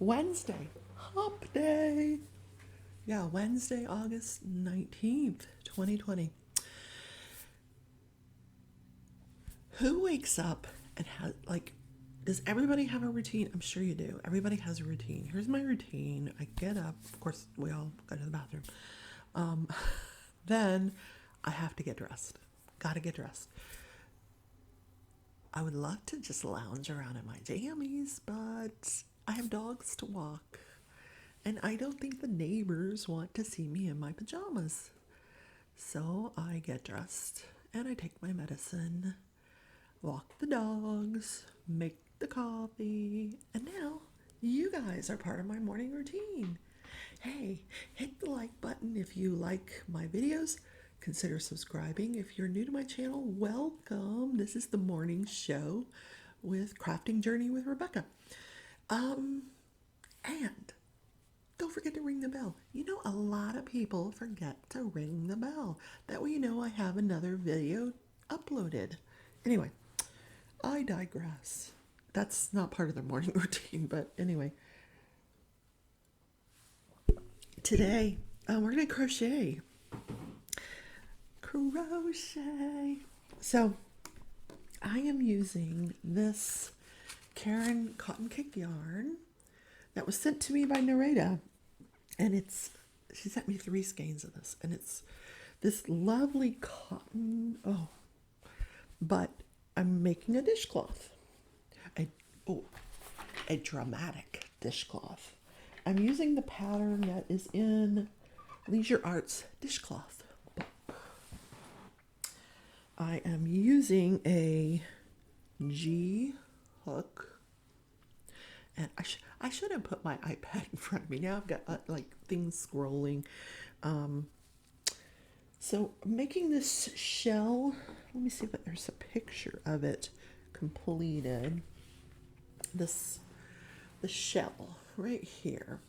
Wednesday, hump day. Yeah, Wednesday, August 19th, 2020. Who wakes up and has, like, does everybody have a routine? I'm sure you do. Everybody has a routine. Here's my routine. I get up. Of course, we all go to the bathroom. Um, then I have to get dressed. Gotta get dressed. I would love to just lounge around in my jammies, but I have dogs to walk. And I don't think the neighbors want to see me in my pajamas. So I get dressed and I take my medicine, walk the dogs, make the coffee, and now you guys are part of my morning routine. Hey, hit the like button if you like my videos. Consider subscribing. If you're new to my channel, welcome. This is the morning show with Crafting Journey with Rebecca. And don't forget to ring the bell. You know, a lot of people forget to ring the bell. That way you know I have another video uploaded. Anyway, I digress. That's not part of the morning routine, but anyway. Today, we're going to crochet. So, I am using this Karen cotton cake yarn that was sent to me by Nareda. And she sent me 3 skeins of this. And it's this lovely cotton. Oh, but I'm making a dishcloth. A dramatic dishcloth. I'm using the pattern that is in Leisure Arts dishcloth book. I am using a G hook, and I should have put my iPad in front of me. Now I've got like things scrolling. So I'm making this shell. Let me see if there's a picture of it completed. The shell right here,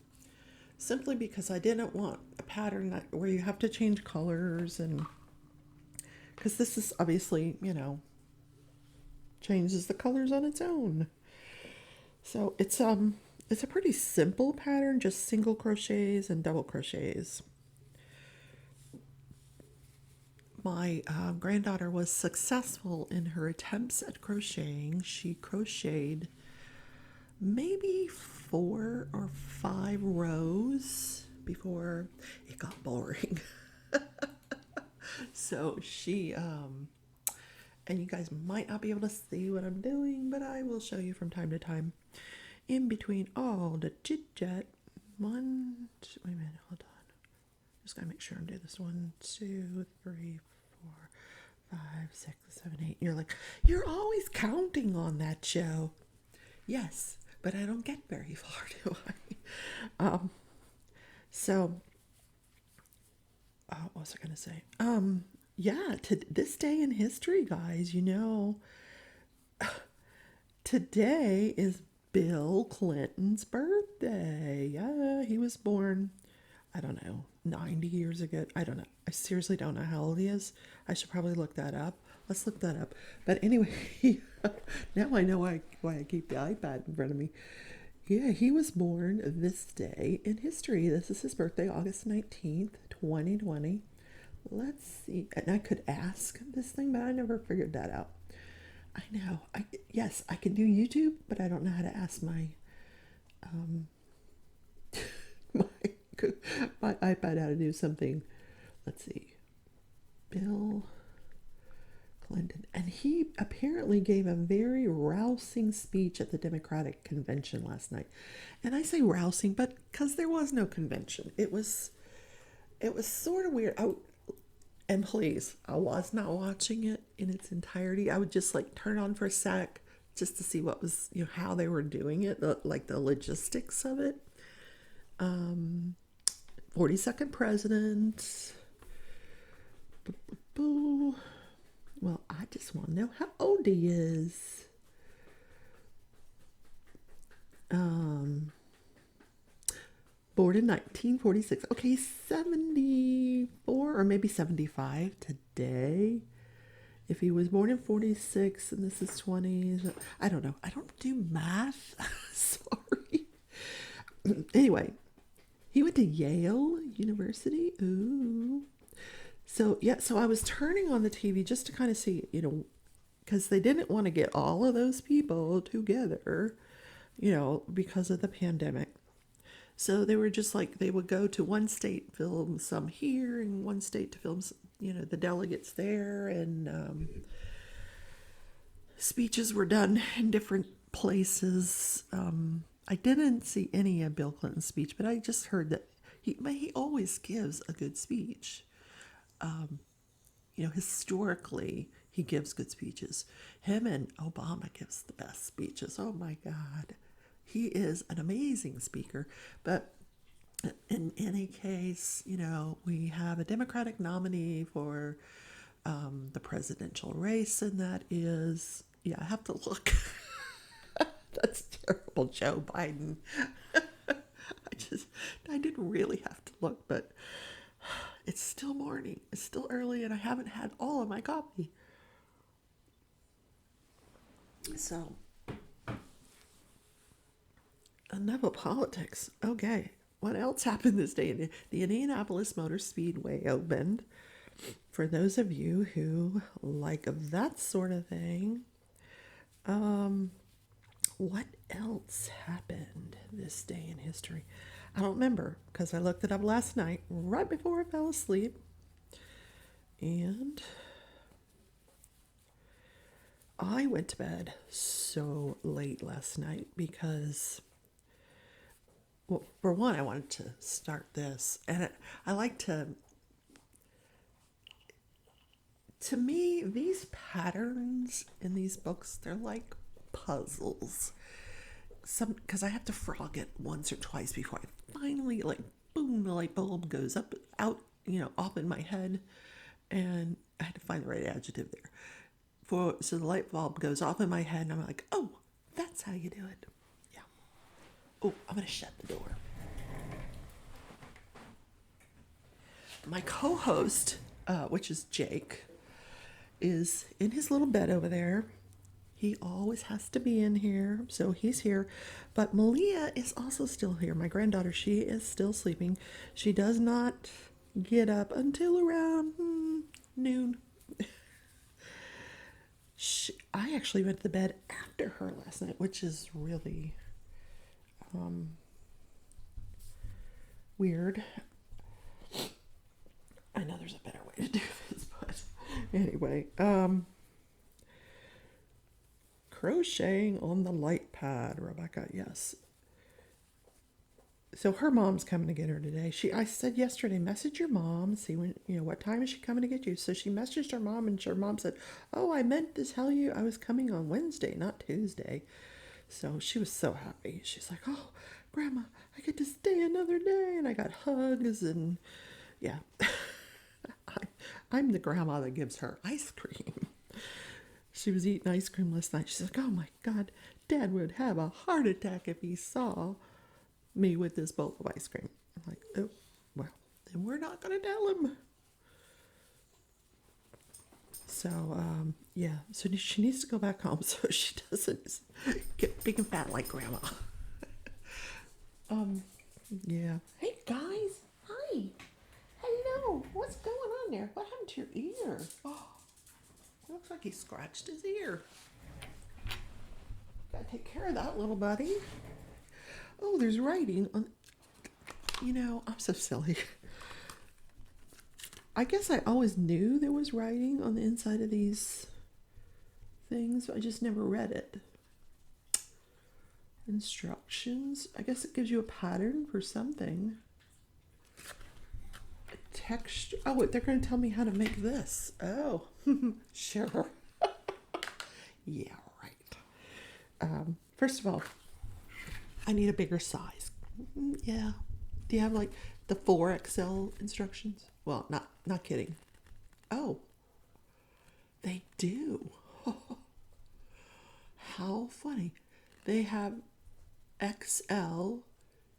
simply because I didn't want a pattern where you have to change colors, and because this is obviously, changes the colors on its own. So it's a pretty simple pattern, just single crochets and double crochets. My granddaughter was successful in her attempts at crocheting. She crocheted maybe 4 or 5 rows before it got boring. So she, and you guys might not be able to see what I'm doing, but I will show you from time to time in between all the chit chat. Wait a minute, hold on. Just gotta make sure I'm doing this. 1, 2, 3, 4, 5, 6, 7, 8. You're like, you're always counting on that show. Yes, but I don't get very far, do I? What was I going to say? Yeah, to this day in history, guys, today is Bill Clinton's birthday. Yeah, he was born, I don't know, 90 years ago. I don't know. I seriously don't know how old he is. I should probably look that up. Let's look that up. But anyway, now I know why I keep the iPad in front of me. Yeah, he was born this day in history. This is his birthday, August 19th, 2020. Let's see. And I could ask this thing, but I never figured that out. I know. Yes, I can do YouTube, but I don't know how to ask my my iPad how to do something. Let's see. Bill Clinton. And he apparently gave a very rousing speech at the Democratic convention last night. And I say rousing, but because there was no convention. It was sort of weird. And please, I was not watching it in its entirety. I would just like turn on for a sec just to see what was, how they were doing it, the logistics of it. 42nd president. Well, I just want to know how old he is. Born in 1946. Okay, he's 74 or maybe 75 today. If he was born in 46 and this is 20s, I don't know. I don't do math. Sorry. Anyway, he went to Yale University. Ooh. So, yeah, so I was turning on the TV just to kind of see, because they didn't want to get all of those people together, because of the pandemic. So they were just like, they would go to one state, film some here, and one state to film, the delegates there. And speeches were done in different places. I didn't see any of Bill Clinton's speech, but I just heard that he always gives a good speech. Historically, he gives good speeches. Him and Obama gives the best speeches. Oh my God. He is an amazing speaker. But in any case, we have a Democratic nominee for the presidential race, and that is, I have to look. That's terrible, Joe Biden. I didn't really have to look, but it's still morning. It's still early, and I haven't had all of my coffee. So, enough of politics. Okay, what else happened this day? The Indianapolis Motor Speedway opened. For those of you who like that sort of thing, what else happened this day in history? I don't remember because I looked it up last night right before I fell asleep. And I went to bed so late last night because, well, for one, I wanted to start this. And I like to me, these patterns in these books, they're like puzzles. Because I have to frog it once or twice before I finally, like, boom, the light bulb goes up, out, off in my head. And I had to find the right adjective there. So the light bulb goes off in my head, and I'm like, oh, that's how you do it. Yeah. Oh, I'm going to shut the door. My co-host, which is Jake, is in his little bed over there. He always has to be in here, so he's here. But Malia is also still here. My granddaughter, she is still sleeping. She does not get up until around noon. I actually went to bed after her last night, which is really weird. I know there's a better way to do this, but anyway, crocheting on the light pad, Rebecca. Yes. So her mom's coming to get her today. I said yesterday, message your mom, see when, what time is she coming to get you? So she messaged her mom, and her mom said, oh, I meant to tell you I was coming on Wednesday, not Tuesday. So she was so happy. She's like, oh, Grandma, I get to stay another day. And I got hugs, and yeah. I'm the grandma that gives her ice cream. She was eating ice cream last night. She's like, oh my God, Dad would have a heart attack if he saw me with this bowl of ice cream. I'm like, oh, well, then we're not going to tell him. So, yeah, so she needs to go back home so she doesn't get big and fat like Grandma. Yeah. Hey, guys. Hi. Hello. What's going on there? What happened to your ear? Oh, it looks like he scratched his ear. Gotta take care of that little buddy. Oh, there's writing on. I'm so silly. I guess I always knew there was writing on the inside of these things. I just never read it. Instructions. I guess it gives you a pattern for something. Texture. Oh, wait, they're going to tell me how to make this. Oh, sure. Yeah, right. First of all, I need a bigger size. Yeah. Do you have like the 4XL instructions? Well, not kidding. Oh, they do. How funny. They have XL,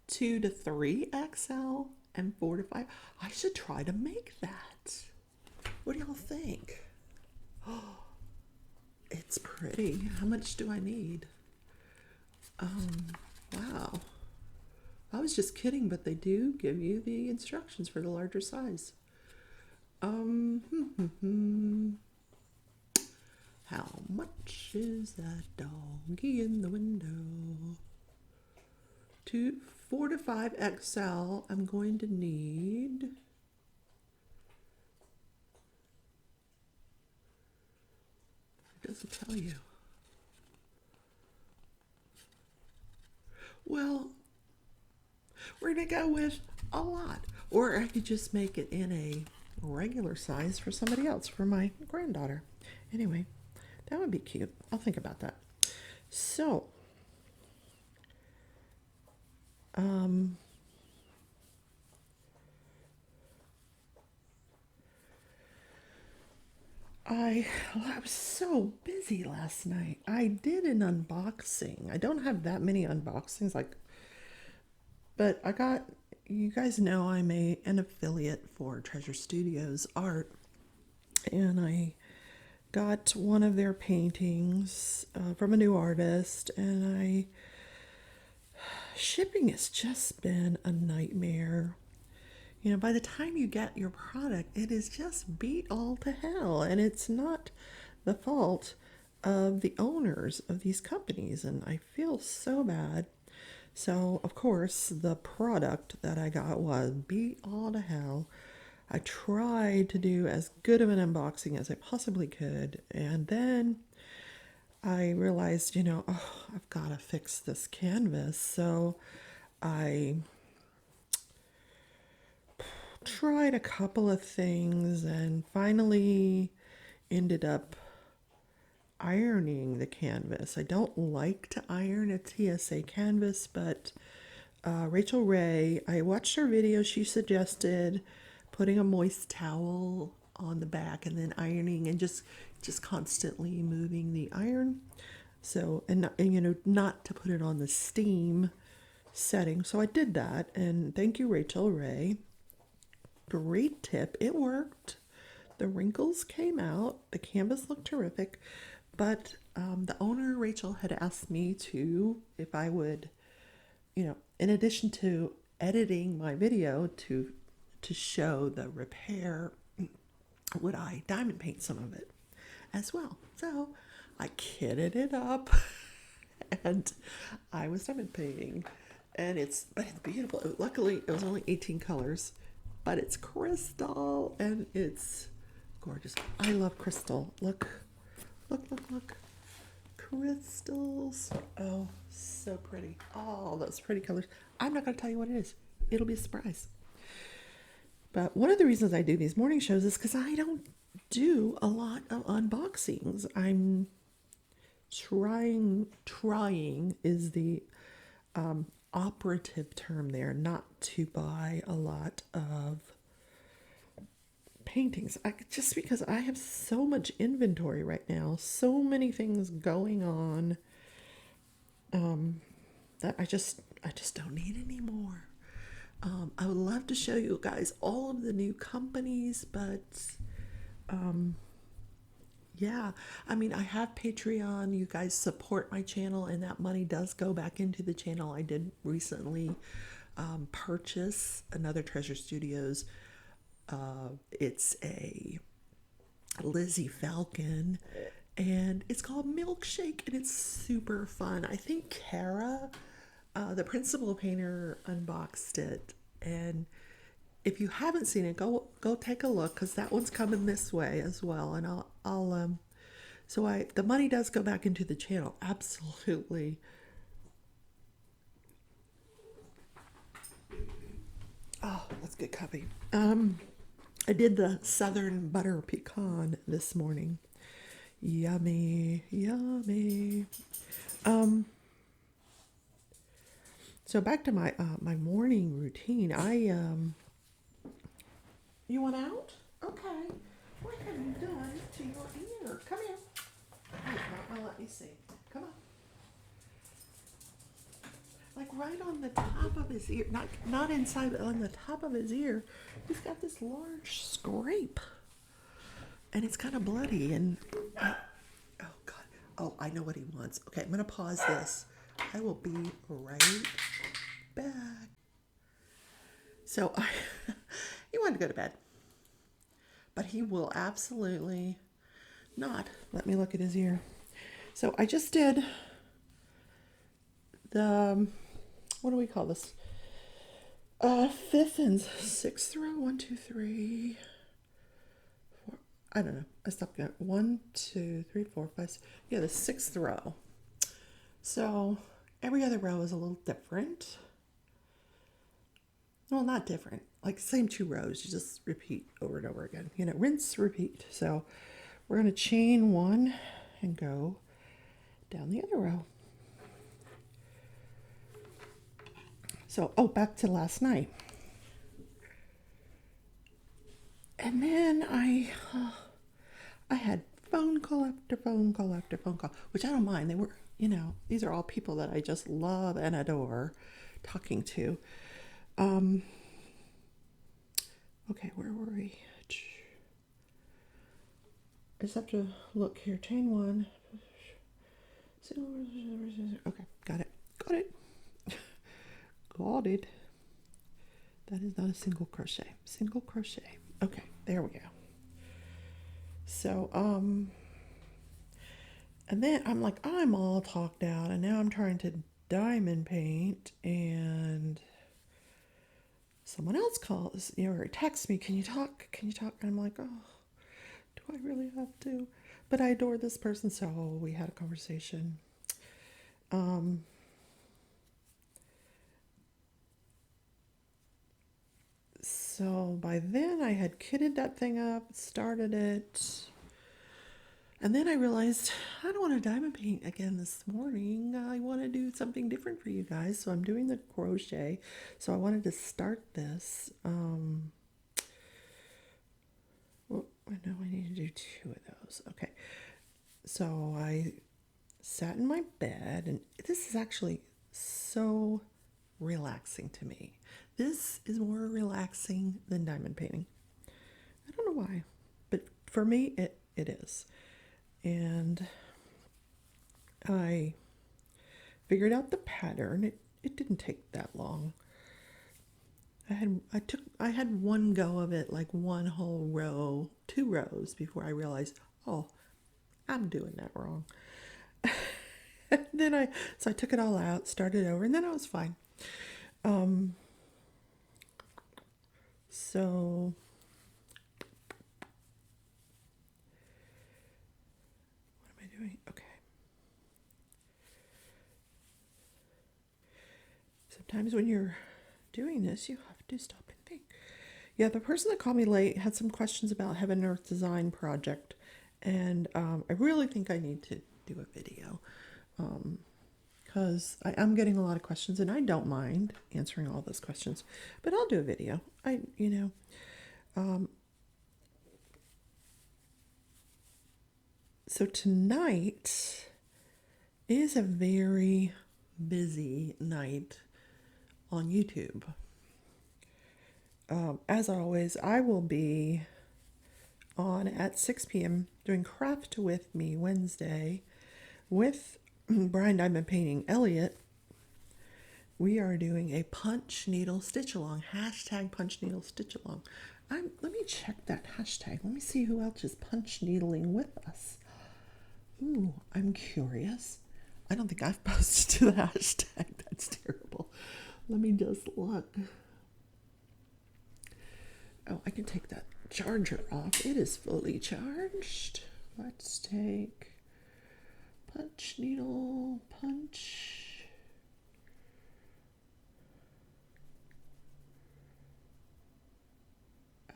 2 to 3XL, and 4 to 5. I should try to make that. What do y'all think? Oh, it's pretty. How much do I need? Wow. I was just kidding, but they do give you the instructions for the larger size. How much is that doggy in the window? 4 to 5 XL. I'm going to need it doesn't tell you. Well, we're gonna go with a lot, or I could just make it in a regular size for somebody else, for my granddaughter. Anyway, that would be cute. I'll think about that. So, I was so busy last night. I did an unboxing. I don't have that many unboxings, but I got, you guys know I'm an affiliate for Treasure Studios Art, and I got one of their paintings from a new artist, and shipping has just been a nightmare. You know, by the time you get your product, it is just beat all to hell, and it's not the fault of the owners of these companies, and I feel so bad. So, of course, the product that I got was beat all to hell. I tried to do as good of an unboxing as I possibly could, and then I realized, I've got to fix this canvas. So I tried a couple of things and finally ended up ironing the canvas. I don't like to iron a TSA canvas, but Rachel Ray, I watched her video. She suggested putting a moist towel on the back and then ironing and just constantly moving the iron. So, and not to put it on the steam setting. So I did that, and thank you, Rachel Ray. Great tip. It worked. The wrinkles came out. The canvas looked terrific. But the owner, Rachel, had asked me if I would, in addition to editing my video to show the repair, would I diamond paint some of it as well? So I kitted it up and I was diamond painting. But it's beautiful. Luckily, it was only 18 colors, but it's crystal and it's gorgeous. I love crystal. Look. Crystals. Oh, so pretty. All those pretty colors. I'm not going to tell you what it is. It'll be a surprise. But one of the reasons I do these morning shows is because I don't do a lot of unboxings. I'm trying is the operative term there, not to buy a lot of paintings. Just because I have so much inventory right now, so many things going on, that I just don't need anymore. I would love to show you guys all of the new companies, but yeah, I mean, I have Patreon. You guys support my channel, and that money does go back into the channel. I did recently purchase another Treasure Studios. It's a Lizzie Falcon, and it's called Milkshake, and it's super fun. I think Kara, the principal painter, unboxed it, and if you haven't seen it, go take a look, because that one's coming this way as well. And the money does go back into the channel, absolutely. Oh, that's good coffee. I did the Southern Butter Pecan this morning. Yummy. So back to my my morning routine. You want out? Okay. What have you done to your ear? Come here. Let me see. Come on. Like right on the top of his ear, not inside, but on the top of his ear, he's got this large scrape, and it's kind of bloody. And oh God, oh, I know what he wants. Okay, I'm gonna pause this. I will be right back. So he wanted to go to bed, but he will absolutely not let me look at his ear. So I just did the, what do we call this? Fifth and sixth row. 1, 2, 3, 4. I don't know. I stopped at 1, 2, 3, 4, 5. 6. Yeah, the sixth row. So every other row is a little different. Well, not different. Like same 2 rows. You just repeat over and over again. You know, rinse, repeat. So we're going to chain 1 and go down the other row. So, back to last night. And then I had phone call after phone call after phone call, which I don't mind. They were, these are all people that I just love and adore talking to. Okay, where were we? I just have to look here. Chain 1. Okay, got it. Got it. Got it. That is not a single crochet. Single crochet. Okay, there we go. So, and then I'm like, I'm all talked out, and now I'm trying to diamond paint, and someone else calls, or texts me, can you talk? Can you talk? And I'm like, oh, do I really have to? But I adore this person, so we had a conversation. So by then I had kitted that thing up, started it, and then I realized I don't want to diamond paint again this morning. I want to do something different for you guys, so I'm doing the crochet. So I wanted to start this. Well, no, I need to do 2 of those. Okay, so I sat in my bed, and this is actually so relaxing to me. This is more relaxing than diamond painting. I don't know why, but for me, it is. And I figured out the pattern. It didn't take that long. I had one go of it, like one whole row, 2 rows before I realized, oh, I'm doing that wrong. Then I took it all out, started over, and then I was fine. So what am I doing? Okay. Sometimes when you're doing this, you have to stop and think. Yeah, the person that called me late had some questions about Heaven and Earth Design Project, and I really think I need to do a video because I'm getting a lot of questions, and I don't mind answering all those questions, but I'll do a video. So tonight is a very busy night on YouTube. As always, I will be on at 6 p.m. doing Craft With Me Wednesday with Brian Diamond Painting Elliott. We are doing a punch needle stitch along, hashtag punch needle stitch along. Let me check that hashtag. Let me see who else is punch needling with us. Ooh, I'm curious. I don't think I've posted to the hashtag. That's terrible. Let me just look. Oh, I can take that charger off. It is fully charged. Let's take punch needle, punch.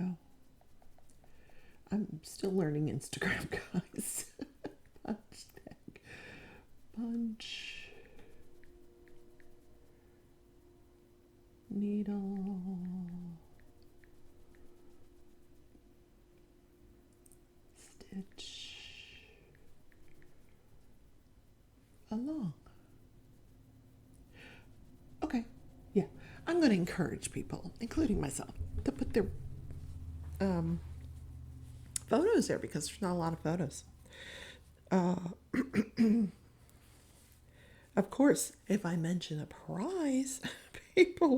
Oh, I'm still learning Instagram, guys. Punch tag, punch needle. Stitch along. Okay, yeah, I'm going to encourage people, including myself, to put their photos there because there's not a lot of photos. Of course, if I mention a prize, people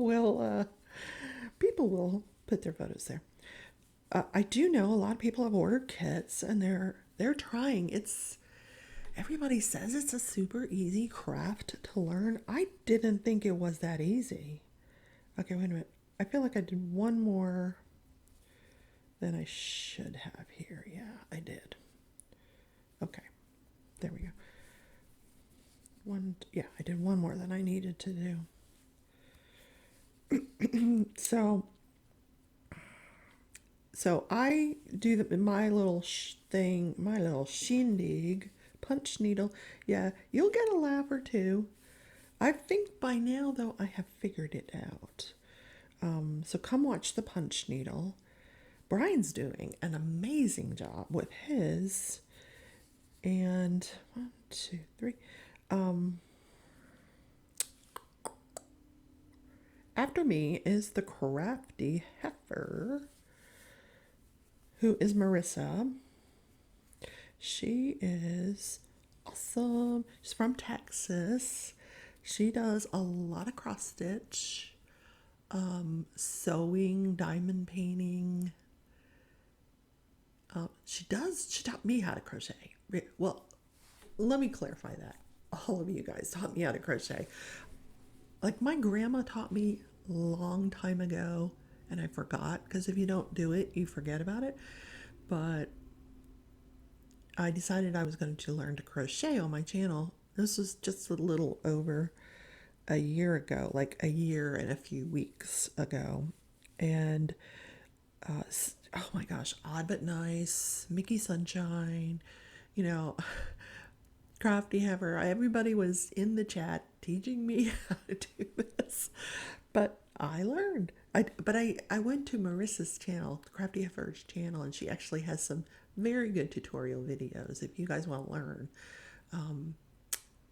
people will put their photos there. I do know a lot of people have ordered kits and they're trying. Everybody says it's a super easy craft to learn. I didn't think it was that easy. Okay, wait a minute. I feel like I did one more than I should have here. Yeah, I did. Okay, there we go. Yeah, I did one more than I needed to do. So I do my little thing, my little shindig, punch needle. Yeah, you'll get a laugh or two. I think by now, though, I have figured it out. So come watch the punch needle. Brian's doing an amazing job with his. And 1, 2, 3. After me is the crafty heifer, who is Marissa. She is awesome. She's from Texas. She does a lot of cross stitch, sewing, diamond painting. She taught me how to crochet. Well, let me clarify that. All of you guys taught me how to crochet. Like my grandma taught me a long time ago, and I forgot, because if you don't do it, you forget about it. But I decided I was going to learn to crochet on my channel. This was just a little over a year ago, like a year and a few weeks ago. And oh my gosh, Odd But Nice, Mickey Sunshine, you know, Crafty Heifer. Everybody was in the chat teaching me how to do this. But I learned. I went to Marissa's channel, Crafty Heifer's channel, and she actually has some very good tutorial videos if you guys want to learn.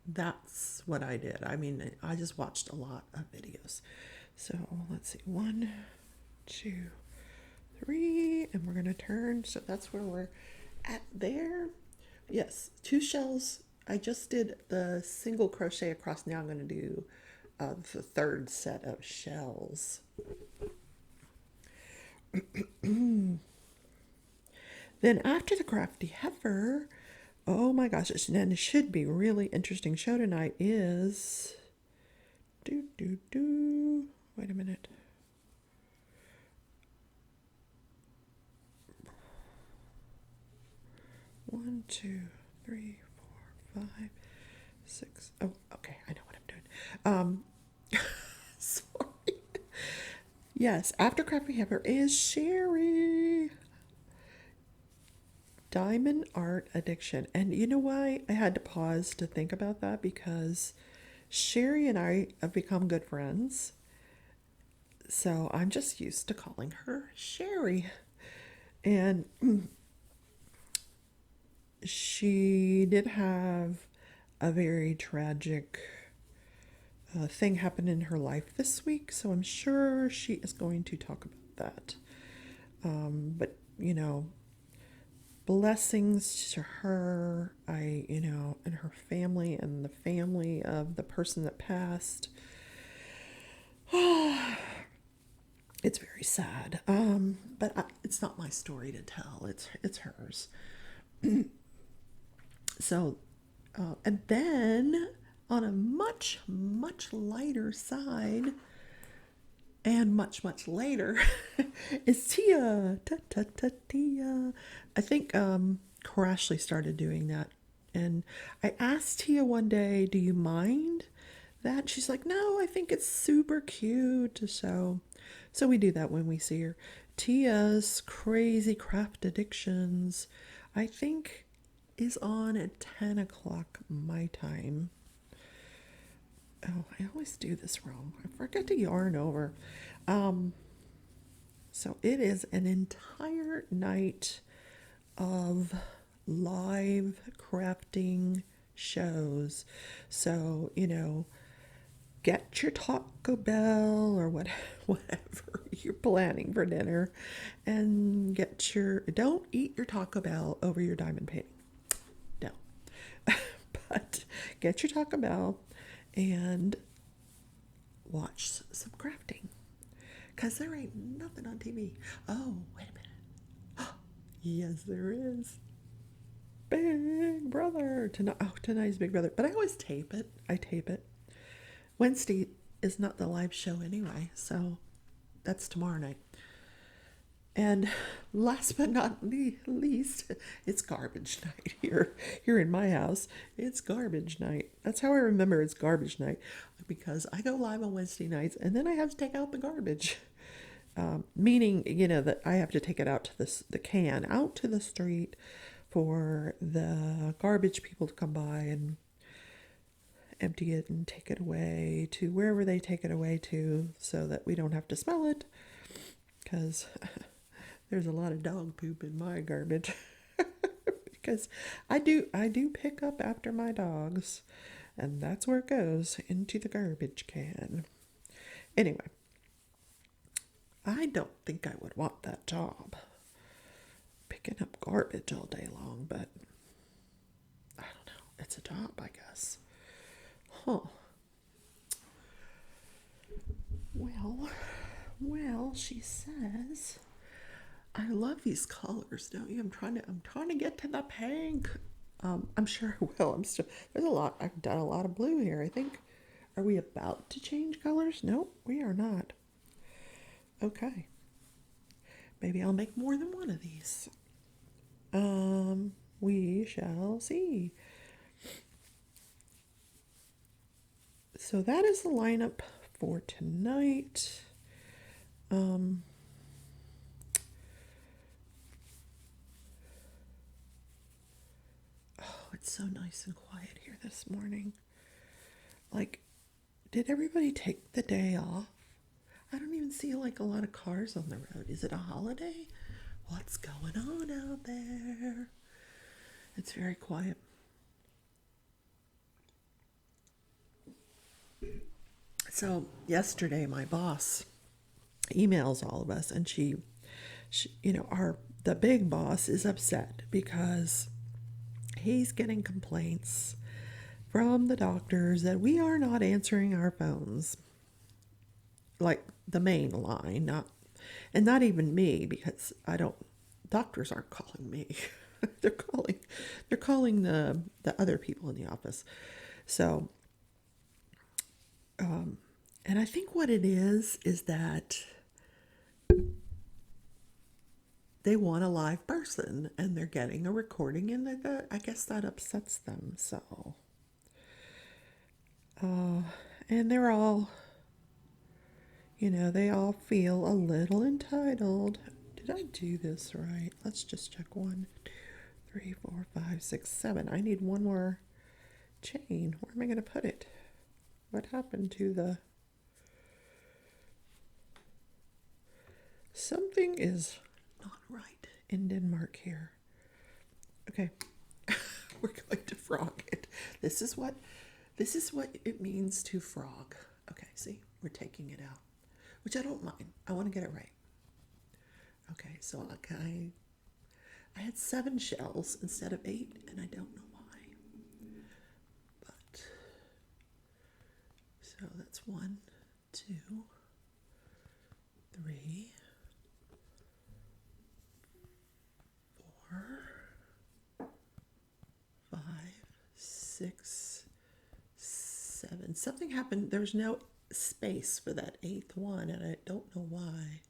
That's what I did. I mean, I just watched a lot of videos. So let's see, 1, 2, 3, and we're gonna turn. So that's where we're at there. Yes, 2 shells. I just did the single crochet across. Now I'm gonna do the third set of shells. Then after the crafty heifer, oh my gosh, and it should be really interesting show tonight is wait a minute. One, two, three, four, 5, 6. Oh, okay, I know what I'm doing. Sorry. Yes, after crafty heifer is Sherry. Diamond art addiction. And you know why I had to pause to think about that? Because Sherry and I have become good friends. So I'm just used to calling her Sherry. And she did have a very tragic thing happen in her life this week. So I'm sure she is going to talk about that. But, you know, blessings to her, and her family and the family of the person that passed. It's very sad. But it's not my story to tell. It's hers. So, and then on a much, much lighter side, and much, much later, is Tia. Tia. I think Crashly started doing that. And I asked Tia one day, do you mind that? She's like, no, I think it's super cute. So we do that when we see her. Tia's Crazy Craft Addictions, I think, is on at 10 o'clock my time. Oh, I always do this wrong. I forget to yarn over. So it is an entire night of live crafting shows. So, get your Taco Bell or whatever you're planning for dinner, and don't eat your Taco Bell over your diamond painting. No. But get your Taco Bell and watch some crafting. Because there ain't nothing on TV. Oh, wait a minute. Yes, there is. Big Brother. Tonight, oh, tonight's Big Brother. But I always tape it. I tape it. Wednesday is not the live show anyway, so that's tomorrow night. And last but not least, it's garbage night here in my house. It's garbage night. That's how I remember it's garbage night, because I go live on Wednesday nights and then I have to take out the garbage. Meaning, that I have to take it out to the can out to the street for the garbage people to come by and empty it and take it away to wherever they take it away to, so that we don't have to smell it, because there's a lot of dog poop in my garbage. Because I do pick up after my dogs, and that's where it goes, into the garbage can. Anyway, I don't think I would want that job, picking up garbage all day long, but I don't know. It's a job, I guess. Huh. Well, she says, I love these colors, don't you? I'm trying to get to the pink. I'm sure I will. There's a lot. I've done a lot of blue here, I think. Are we about to change colors? Nope, we are not. Okay. Maybe I'll make more than one of these. We shall see. So that is the lineup for tonight. Oh, it's so nice and quiet here this morning. Like, did everybody take the day off? I don't even see a lot of cars on the road. Is it a holiday? What's going on out there? It's very quiet. So yesterday, my boss emails all of us, and she the big boss is upset because he's getting complaints from the doctors that we are not answering our phones, like the main line, not even me, because doctors aren't calling me. they're calling the other people in the office. So and I think what it is that they want a live person, and they're getting a recording, and I guess that upsets them. So, and they're all, they all feel a little entitled. Did I do this right? Let's just check. 1, 2, 3, 4, 5, 6, 7. I need one more chain. Where am I going to put it? What happened to the... Something is not right in Denmark here. Okay. We're going to frog it. This is what it means to frog. Okay, see? We're taking it out, which I don't mind. I want to get it right. Okay, so I had 7 shells instead of 8, and I don't know why. But, so that's 1, 2, 3, 4, 5, 6, 7. Something happened. There's no space for that 8th one, and I don't know why.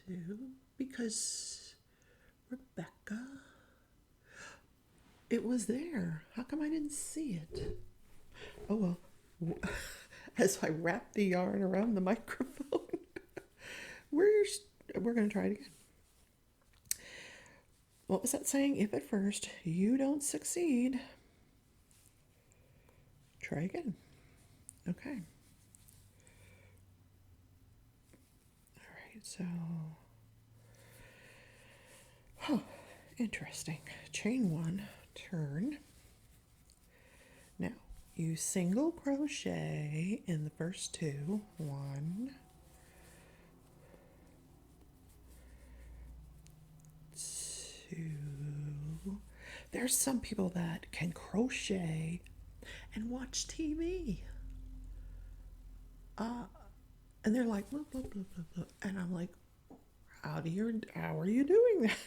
2, because Rebecca, it was there. How come I didn't see it? Oh well. As I wrap the yarn around the microphone, we're going to try it again. What was that saying? If at first you don't succeed, try again. Okay. All right, so... Oh, interesting. Chain 1, turn. Now, you single crochet in the first 2. 1, 2. There's some people that can crochet and watch TV. And they're like, blah, blah, blah, blah, blah. And I'm like, how are you doing that?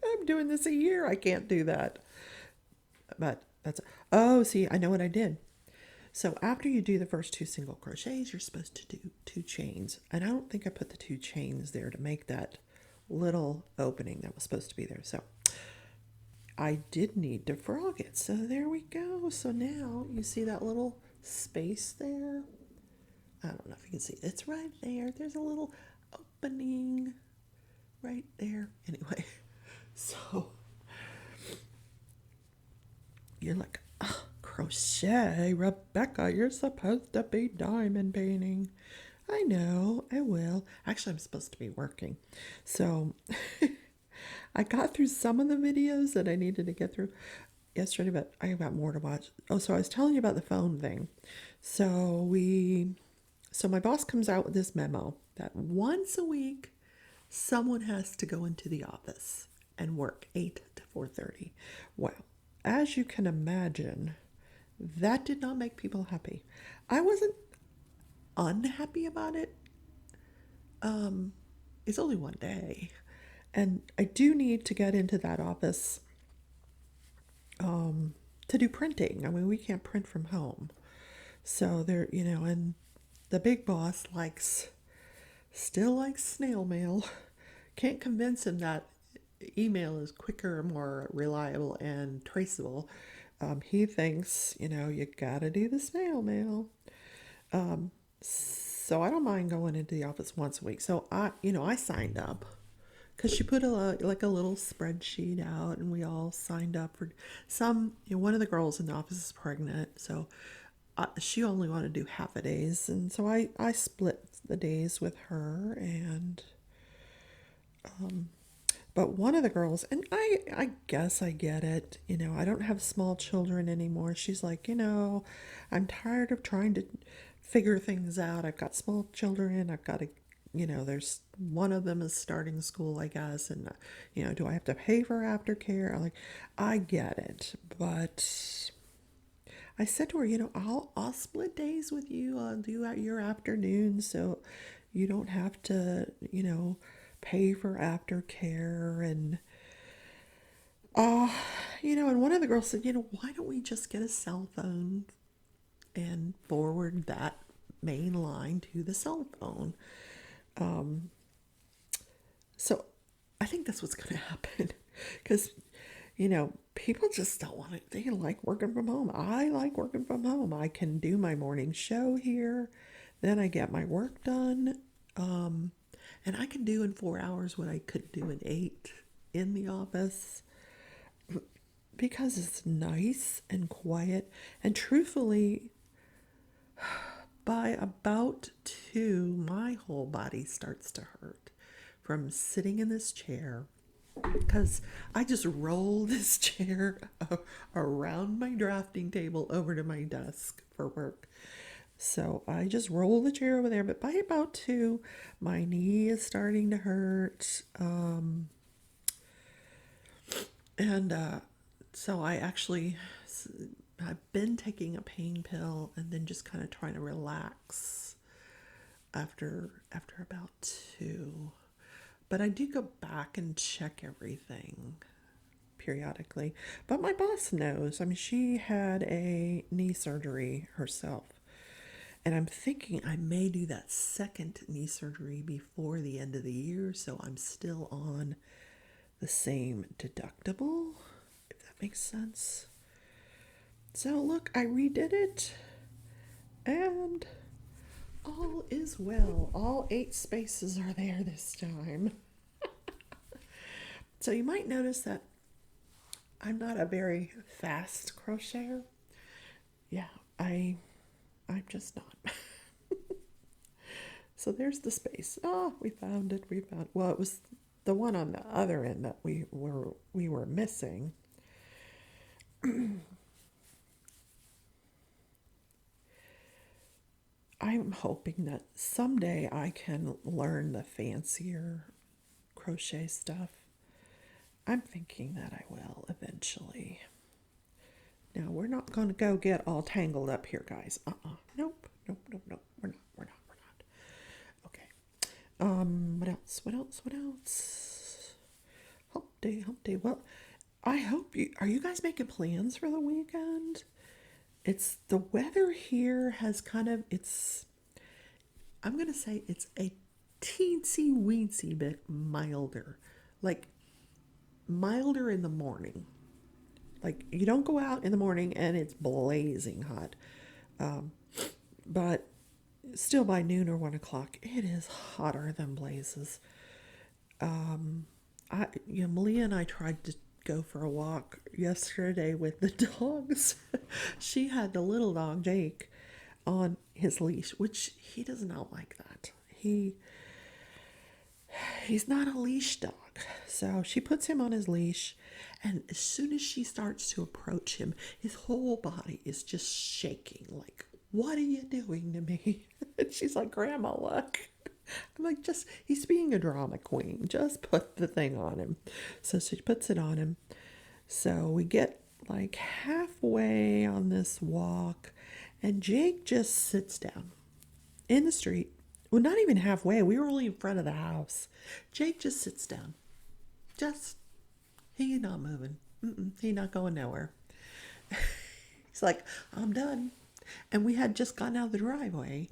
I'm doing this a year. I can't do that. But that's, oh, see, I know what I did. So after you do the first two single crochets, you're supposed to do two chains. And I don't think I put the two chains there to make that little opening that was supposed to be there. So I did need to frog it. So there we go. So now you see that little space there? I don't know if you can see. It's right there. There's a little opening right there. Anyway, so you're like, oh, crochet, Rebecca, you're supposed to be diamond painting. I know, I will. Actually, I'm supposed to be working. So I got through some of the videos that I needed to get through yesterday, but I got more to watch. Oh, so I was telling you about the phone thing. So my boss comes out with this memo that once a week someone has to go into the office and work 8 to 4:30. Well, as you can imagine, that did not make people happy. I wasn't unhappy about it. It's only one day. And I do need to get into that office to do printing. I mean, we can't print from home. So there, and the big boss still likes snail mail. Can't convince him that email is quicker, more reliable, and traceable. He thinks, you gotta do the snail mail. So I don't mind going into the office once a week. So I signed up because she put a little spreadsheet out, and we all signed up for some. One of the girls in the office is pregnant, so she only wanted to do half a days, and so I split the days with her. And but one of the girls, and I guess I get it, I don't have small children anymore. She's like, I'm tired of trying to figure things out. I've got small children. I've got to, there's one of them is starting school, I guess. And, do I have to pay for aftercare? I get it. But I said to her, I'll split days with you. I'll do your afternoons so you don't have to, pay for aftercare. And and one of the girls said, why don't we just get a cell phone and forward that main line to the cell phone? So I think that's what's going to happen because, people just don't want it. They like working from home. I like working from home. I can do my morning show here. Then I get my work done. And I can do in 4 hours what I could do in 8 in the office because it's nice and quiet. And truthfully, by about 2, my whole body starts to hurt from sitting in this chair because I just roll this chair around my drafting table over to my desk for work. So I just roll the chair over there, but by about 2, my knee is starting to hurt. So I've been taking a pain pill and then just kind of trying to relax after about 2. But I do go back and check everything periodically. But my boss knows. I mean, she had a knee surgery herself. And I'm thinking I may do that second knee surgery before the end of the year, so I'm still on the same deductible, if that makes sense. So look, I redid it, and all is well. All 8 spaces are there this time. So you might notice that I'm not a very fast crocheter. Yeah, I'm just not. So there's the space. Oh, we found it. Well, it was the one on the other end that we were missing. I'm hoping that someday I can learn the fancier crochet stuff. I'm thinking that I will eventually. Now, we're not going to go get all tangled up here, guys. Nope. We're not. What else? What else? What else? Hump day, hump day. Well, I hope you are you guys making plans for the weekend? It's the weather here has kind of it's I'm gonna say it's a teensy weensy bit milder. Like milder in the morning. Like you don't go out in the morning and it's blazing hot. But still by noon or 1 o'clock, it is hotter than blazes. Malia and I tried to go for a walk yesterday with the dogs. She had the little dog Jake on his leash, which he does not like that. He's not a leash dog. So she puts him on his leash, and as soon as she starts to approach him, his whole body is just shaking like, "What are you doing to me?" And she's like, "Grandma, look." I'm like, just, he's being a drama queen. Just put the thing on him. So she puts it on him. So we get like halfway on this walk, and Jake just sits down in the street. Well, not even halfway. We were only in front of the house. Jake just sits down. Just, he not moving. He not going nowhere. He's like, "I'm done." And we had just gotten out of the driveway.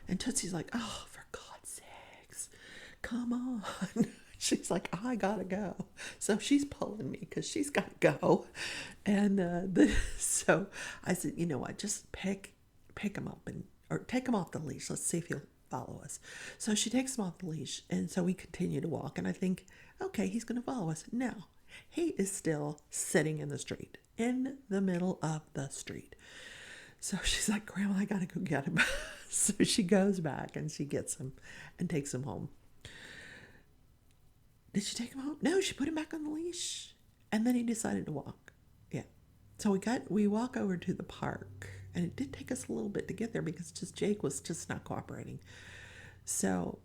And Tootsie's like, "Oh, for God's sakes, come on." She's like, "I gotta go." So she's pulling me because she's got to go. And so I said, "You know what? Just pick him up or take him off the leash. Let's see if he'll follow us." So she takes him off the leash. And so we continue to walk. And I think, okay, he's going to follow us. No, he is still sitting in the street, in the middle of the street. So she's like, "Grandma, I gotta go get him." So she goes back and she gets him and takes him home. Did she take him home? No, she put him back on the leash. And then he decided to walk. Yeah. So we walk over to the park. And it did take us a little bit to get there because just Jake was just not cooperating. So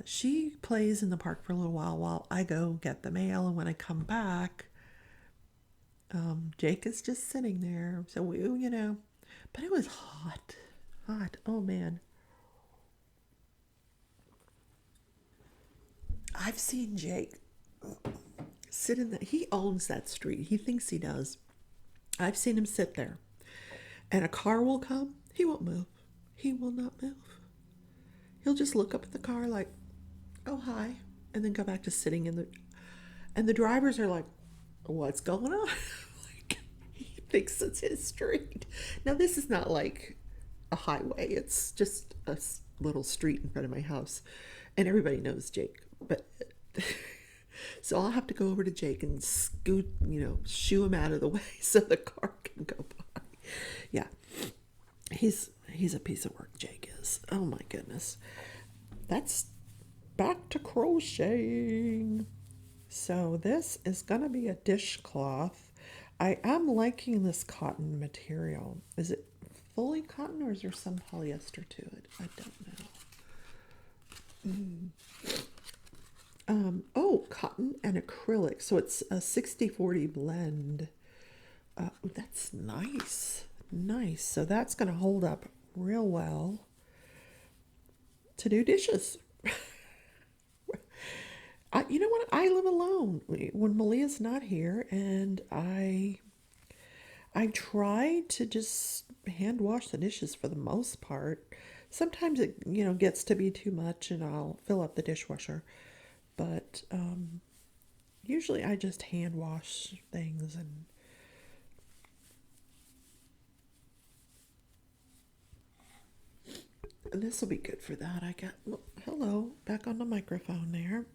she plays in the park for a little while I go get the mail. And when I come back, Jake is just sitting there. So but it was hot. Hot. Oh man. I've seen Jake sit in that. He owns that street. He thinks he does. I've seen him sit there. And a car will come. He won't move. He will not move. He'll just look up at the car like, "Oh, hi." And then go back to sitting in the. And the drivers are like, "What's going on?" Like, he thinks it's his street. Now, this is not like a highway. It's just a little street in front of my house. And everybody knows Jake. But so I'll have to go over to Jake and scoot, shoo him out of the way so the car can go by. Yeah. He's a piece of work, Jake is. Oh my goodness. That's back to crocheting. So this is going to be a dishcloth. I am liking this cotton material. Is it fully cotton or is there some polyester to it? I don't know. Cotton and acrylic. So it's a 60-40 blend. That's nice. Nice. So that's going to hold up real well to do dishes. You know what? I live alone when Malia's not here, and I try to just hand wash the dishes for the most part. Sometimes it gets to be too much, and I'll fill up the dishwasher. But usually I just hand wash things and this will be good for that. I got hello back on the microphone there.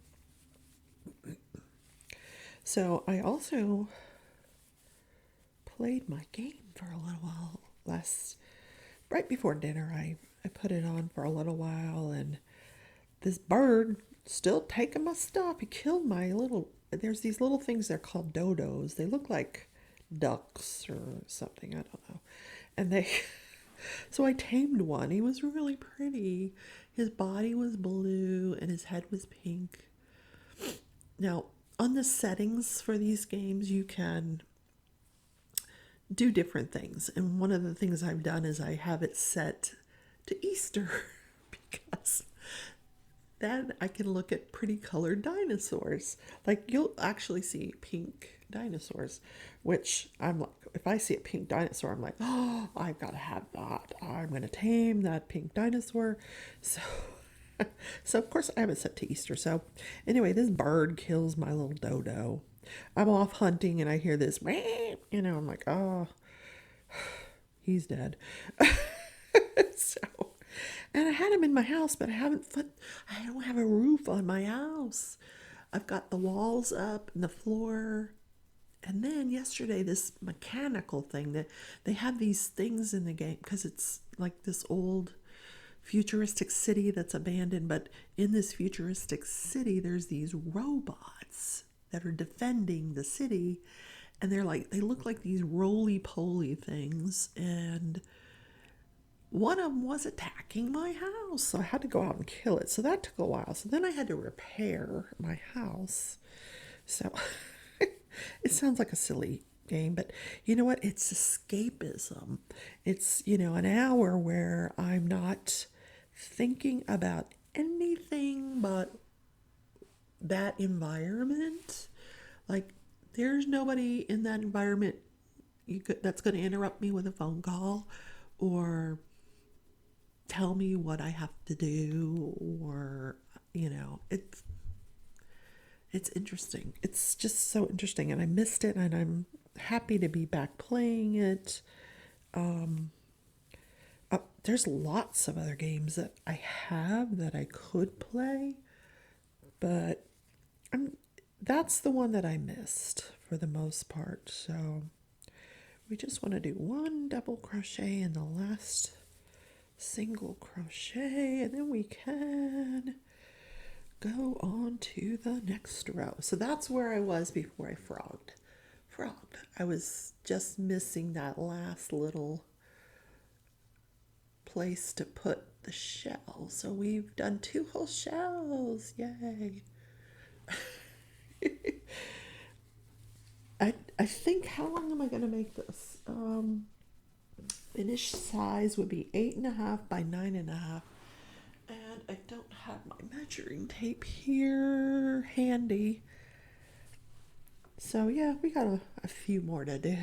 So I also played my game for a little while right before dinner. I put it on for a little while, and this bird still taking my stuff. He killed there's these little things, they're called dodos. They look like ducks or something, I don't know. And so I tamed one. He was really pretty. His body was blue and his head was pink. Now, on the settings for these games, you can do different things. And one of the things I've done is I have it set to Easter because then I can look at pretty colored dinosaurs. Like you'll actually see pink dinosaurs, which I'm like, if I see a pink dinosaur, I'm like, oh, I've got to have that. I'm going to tame that pink dinosaur. So, so of course I have it set to Easter. So anyway, this bird kills my little dodo. I'm off hunting and I hear this, I'm like, oh, he's dead. So, and I had him in my house, but I don't have a roof on my house. I've got the walls up and the floor. And then yesterday, this mechanical thing that they have these things in the game because it's like this old futuristic city that's abandoned. But in this futuristic city, there's these robots that are defending the city. And they look like these roly poly things. And one of them was attacking my house. So I had to go out and kill it. So that took a while. So then I had to repair my house. So it sounds like a silly game, but you know what? It's escapism. It's, an hour where I'm not thinking about anything but that environment. Like, there's nobody in that environment that's going to interrupt me with a phone call or tell me what I have to do, or it's interesting. It's just so interesting, and I missed it, and I'm happy to be back playing it. There's lots of other games that I have that I could play, but that's the one that I missed for the most part. So we just want to do one double crochet in the last single crochet, and then we can go on to the next row. So that's where I was before I frogged. I was just missing that last little place to put the shell. So we've done 2 whole shells. Yay. I think, how long am I going to make this? Finished size would be 8.5 by 9.5. And I don't have my measuring tape here handy. So yeah, we got a few more to do.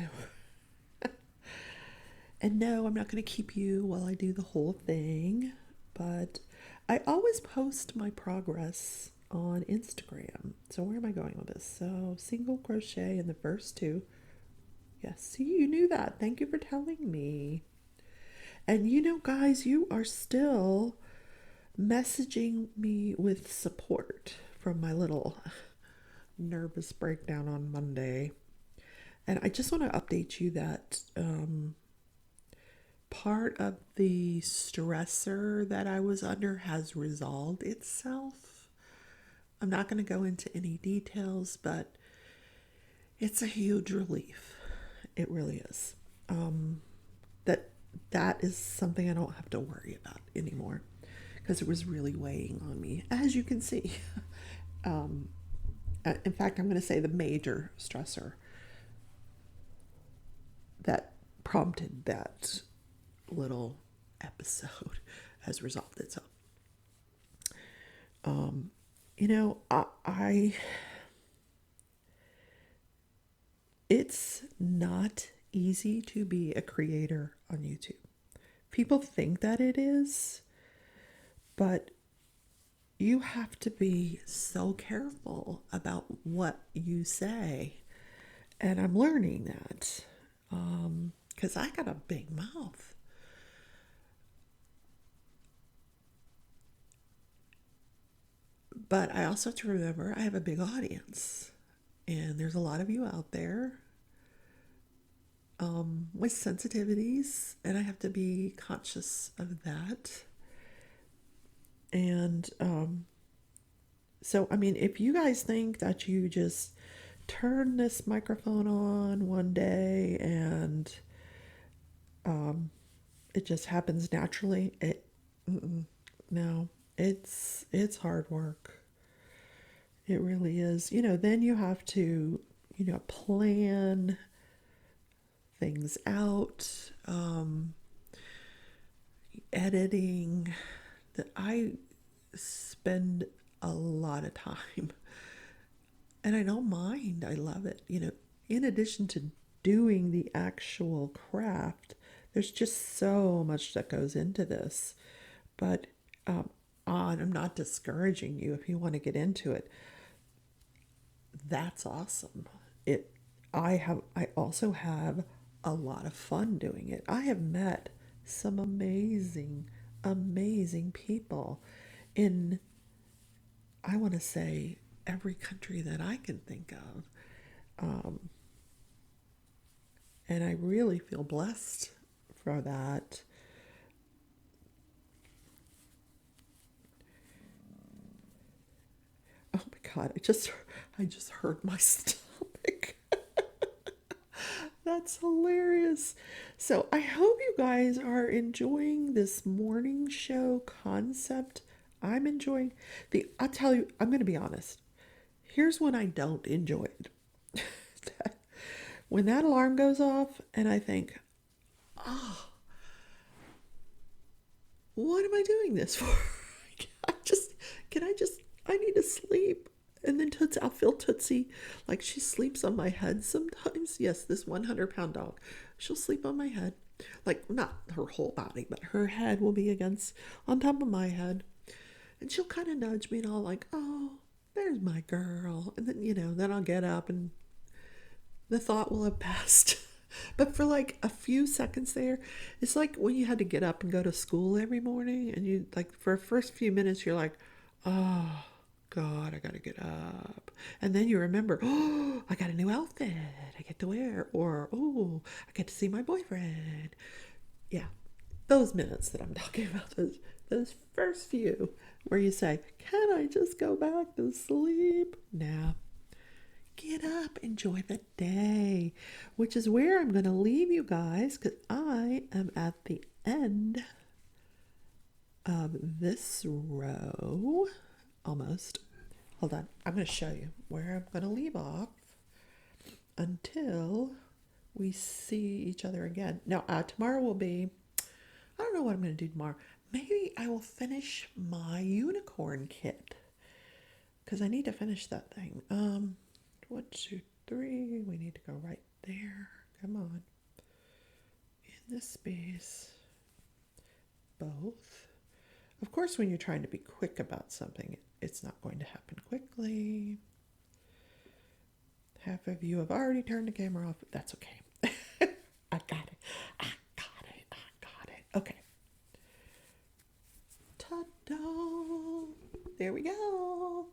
And no, I'm not going to keep you while I do the whole thing, but I always post my progress on Instagram. So where am I going with this? So single crochet in the first 2. Yes, see, you knew that. Thank you for telling me. And guys, you are still messaging me with support from my little nervous breakdown on Monday. And I just want to update you that part of the stressor that I was under has resolved itself. I'm not going to go into any details, but it's a huge relief. It really is. That is something I don't have to worry about anymore, because it was really weighing on me, as you can see. In fact, I'm going to say the major stressor that prompted that little episode has resolved itself. It's not easy to be a creator on YouTube. People think that it is, but you have to be so careful about what you say. And I'm learning that because I got a big mouth. But I also have to remember I have a big audience. And there's a lot of you out there with sensitivities. And I have to be conscious of that. And so, if you guys think that you just turn this microphone on one day and it just happens naturally, no, it's hard work. It really is. Then you have to, plan things out, editing. spend a lot of time. And I don't mind. I love it. In addition to doing the actual craft, there's just so much that goes into this. But I'm not discouraging you if you want to get into it. That's awesome. It I also have a lot of fun doing it. I have met some amazing people in, I want to say, every country that I can think of. And I really feel blessed for that. Oh my God, I just hurt my stomach. That's hilarious. So I hope you guys are enjoying this morning show concept. I'm enjoying I'll tell you, I'm going to be honest. Here's when I don't enjoy it. When that alarm goes off and I think, oh, what am I doing this for? I need to sleep. And then I'll feel Tootsie like she sleeps on my head sometimes. Yes, this 100-pound dog. She'll sleep on my head. Like, not her whole body, but her head will be on top of my head. And she'll kind of nudge me and I'll like, oh, there's my girl. And then I'll get up and the thought will have passed. But for like a few seconds there, it's like when you had to get up and go to school every morning and you like for the first few minutes you're like, oh God, I gotta get up. And then you remember, oh, I got a new outfit I get to wear, or oh, I get to see my boyfriend. Yeah. Those minutes that I'm talking about, those first few where you say, can I just go back to sleep? Nah. Get up, enjoy the day, which is where I'm going to leave you guys because I am at the end of this row. Almost. Hold on. I'm going to show you where I'm going to leave off until we see each other again. Now, tomorrow will be, I don't know what I'm going to do tomorrow. Maybe I will finish my unicorn kit because I need to finish that thing. 1, 2, 3. We need to go right there. Come on. In this space. Both. Of course, when you're trying to be quick about something, it's not going to happen quickly. Half of you have already turned the camera off. That's okay. I got it. I got it. I got it. Okay. Ta-da! There we go.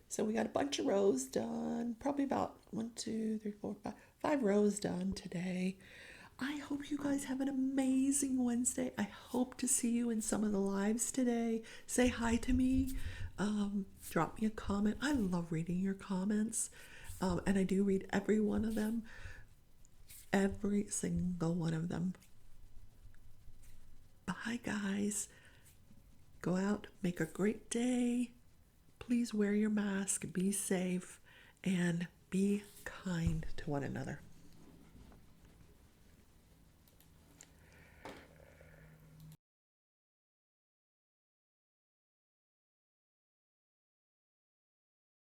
So we got a bunch of rows done. Probably about 1, 2, 3, 4, 5 rows done today. I hope you guys have an amazing Wednesday. I hope to see you in some of the lives today. Say hi to me. Drop me a comment. I love reading your comments. And I do read every one of them. Every single one of them. Bye, guys. Go out, make a great day. Please wear your mask, be safe, and be kind to one another.